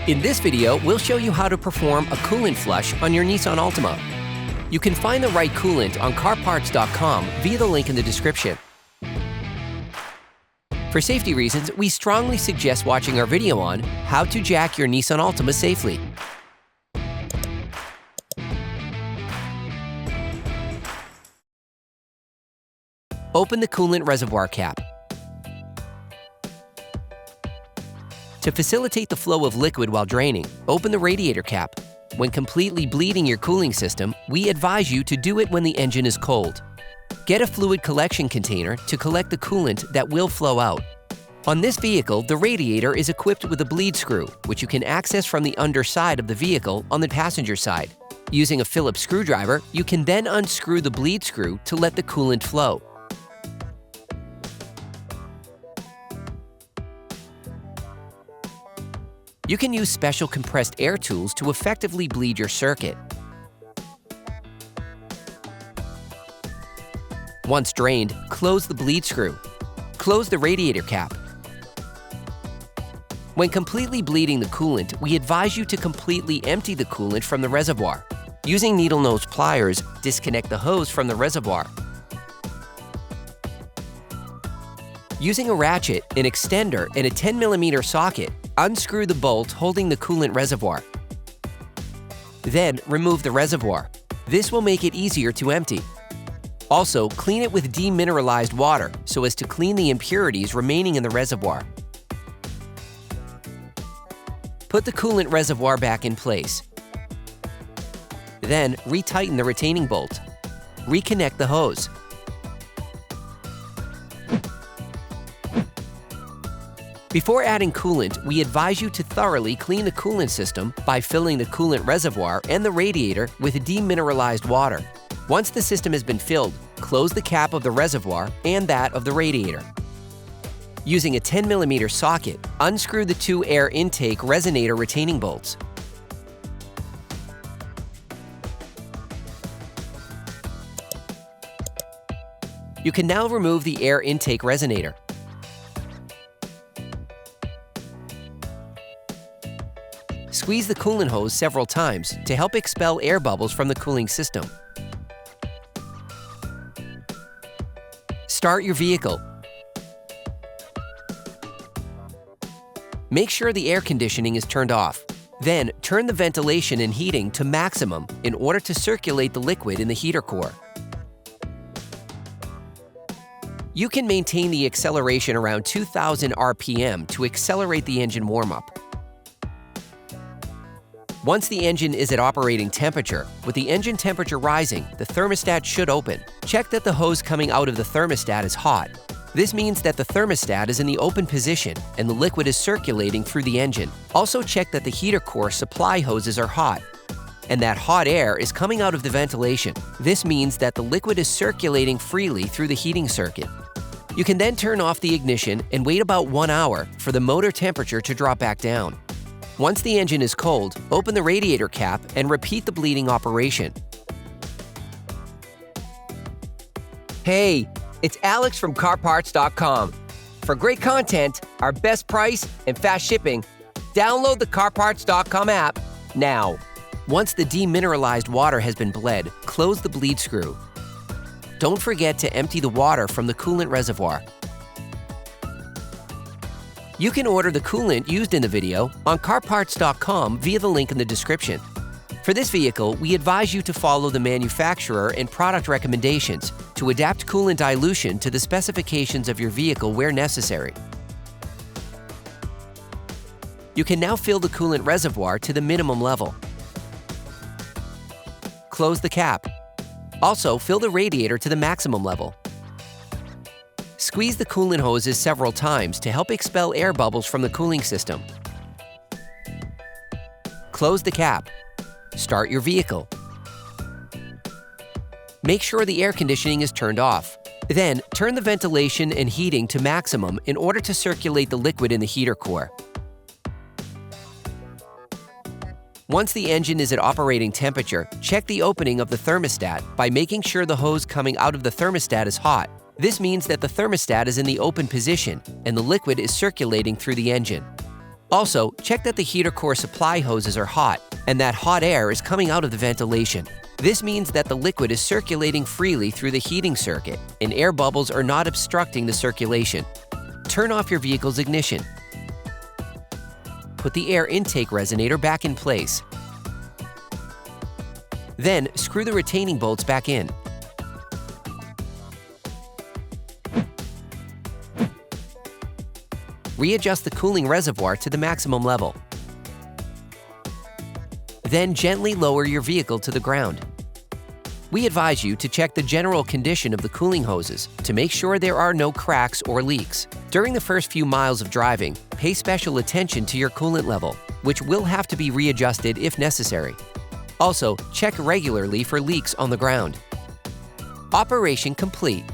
In this video, we'll show you how to perform a coolant flush on your Nissan Altima. You can find the right coolant on CarParts.com via the link in the description. For safety reasons, we strongly suggest watching our video on how to jack your Nissan Altima safely. Open the coolant reservoir cap. To facilitate the flow of liquid while draining, open the radiator cap. When completely bleeding your cooling system, we advise you to do it when the engine is cold. Get a fluid collection container to collect the coolant that will flow out. On this vehicle, the radiator is equipped with a bleed screw, which you can access from the underside of the vehicle on the passenger side. Using a Phillips screwdriver, you can then unscrew the bleed screw to let the coolant flow. You can use special compressed air tools to effectively bleed your circuit. Once drained, close the bleed screw. Close the radiator cap. When completely bleeding the coolant, we advise you to completely empty the coolant from the reservoir. Using needle nose pliers, disconnect the hose from the reservoir. Using a ratchet, an extender, and a 10mm socket, unscrew the bolt holding the coolant reservoir. Then remove the reservoir. This will make it easier to empty. Also, clean it with demineralized water so as to clean the impurities remaining in the reservoir. Put the coolant reservoir back in place. Then retighten the retaining bolt. Reconnect the hose. Before adding coolant, we advise you to thoroughly clean the coolant system by filling the coolant reservoir and the radiator with demineralized water. Once the system has been filled, close the cap of the reservoir and that of the radiator. Using a 10mm socket, unscrew the two air intake resonator retaining bolts. You can now remove the air intake resonator. Squeeze the coolant hose several times to help expel air bubbles from the cooling system. Start your vehicle. Make sure the air conditioning is turned off. Then, turn the ventilation and heating to maximum in order to circulate the liquid in the heater core. You can maintain the acceleration around 2,000 RPM to accelerate the engine warm-up. Once the engine is at operating temperature, with the engine temperature rising, the thermostat should open. Check that the hose coming out of the thermostat is hot. This means that the thermostat is in the open position and the liquid is circulating through the engine. Also check that the heater core supply hoses are hot and that hot air is coming out of the ventilation. This means that the liquid is circulating freely through the heating circuit. You can then turn off the ignition and wait about 1 hour for the motor temperature to drop back down. Once the engine is cold, open the radiator cap and repeat the bleeding operation. Hey, it's Alex from CarParts.com. For great content, our best price, and fast shipping, download the CarParts.com app now. Once the demineralized water has been bled, close the bleed screw. Don't forget to empty the water from the coolant reservoir. You can order the coolant used in the video on CarParts.com via the link in the description. For this vehicle, we advise you to follow the manufacturer and product recommendations to adapt coolant dilution to the specifications of your vehicle where necessary. You can now fill the coolant reservoir to the minimum level. Close the cap. Also, fill the radiator to the maximum level. Squeeze the coolant hoses several times to help expel air bubbles from the cooling system. Close the cap. Start your vehicle. Make sure the air conditioning is turned off. Then, turn the ventilation and heating to maximum in order to circulate the liquid in the heater core. Once the engine is at operating temperature, check the opening of the thermostat by making sure the hose coming out of the thermostat is hot. This means that the thermostat is in the open position and the liquid is circulating through the engine. Also, check that the heater core supply hoses are hot and that hot air is coming out of the ventilation. This means that the liquid is circulating freely through the heating circuit and air bubbles are not obstructing the circulation. Turn off your vehicle's ignition. Put the air intake resonator back in place. Then, screw the retaining bolts back in. Readjust the cooling reservoir to the maximum level. Then gently lower your vehicle to the ground. We advise you to check the general condition of the cooling hoses to make sure there are no cracks or leaks. During the first few miles of driving, pay special attention to your coolant level, which will have to be readjusted if necessary. Also, check regularly for leaks on the ground. Operation complete.